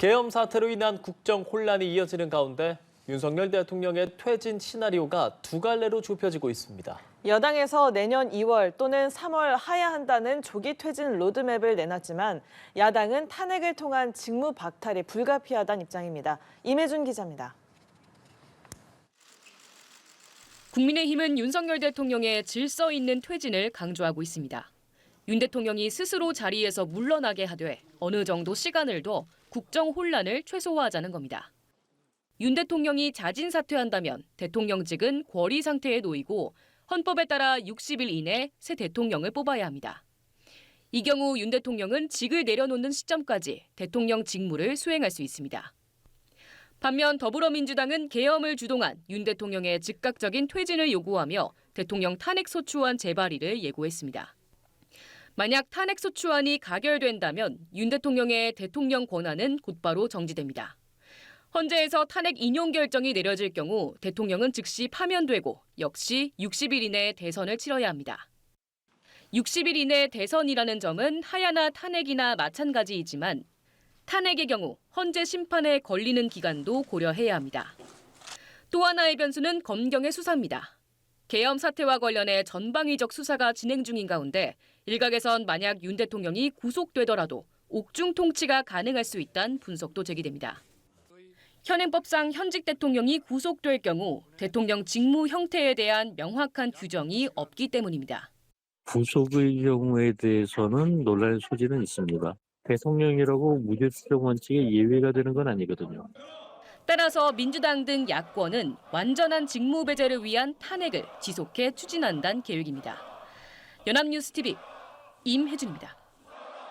계엄 사태로 인한 국정 혼란이 이어지는 가운데 윤석열 대통령의 퇴진 시나리오가 두 갈래로 좁혀지고 있습니다. 여당에서 내년 2월 또는 3월 하야 한다는 조기 퇴진 로드맵을 내놨지만 야당은 탄핵을 통한 직무 박탈이 불가피하다는 입장입니다. 임혜준 기자입니다. 국민의힘은 윤석열 대통령의 질서 있는 퇴진을 강조하고 있습니다. 윤 대통령이 스스로 자리에서 물러나게 하되 어느 정도 시간을 둬 국정 혼란을 최소화하자는 겁니다. 윤 대통령이 자진 사퇴한다면 대통령직은 권리 상태에 놓이고 헌법에 따라 60일 이내 새 대통령을 뽑아야 합니다. 이 경우 윤 대통령은 직을 내려놓는 시점까지 대통령 직무를 수행할 수 있습니다. 반면 더불어민주당은 계엄을 주동한 윤 대통령의 즉각적인 퇴진을 요구하며 대통령 탄핵소추안 재발의를 예고했습니다. 만약 탄핵소추안이 가결된다면 윤 대통령의 대통령 권한은 곧바로 정지됩니다. 헌재에서 탄핵 인용 결정이 내려질 경우 대통령은 즉시 파면되고 역시 60일 이내에 대선을 치러야 합니다. 60일 이내 대선이라는 점은 하야나 탄핵이나 마찬가지이지만 탄핵의 경우 헌재 심판에 걸리는 기간도 고려해야 합니다. 또 하나의 변수는 검경의 수사입니다. 계엄 사태와 관련해 전방위적 수사가 진행 중인 가운데 일각에선 만약 윤 대통령이 구속되더라도 옥중 통치가 가능할 수 있다는 분석도 제기됩니다. 현행법상 현직 대통령이 구속될 경우 대통령 직무 형태에 대한 명확한 규정이 없기 때문입니다. 구속의 경우에 대해서는 논란의 소지는 있습니다. 대통령이라고 무죄 추정 원칙에 예외가 되는 건 아니거든요. 따라서 민주당 등 야권은 완전한 직무 배제를 위한 탄핵을 지속해 추진한다는 계획입니다. 연합뉴스TV 임혜준입니다.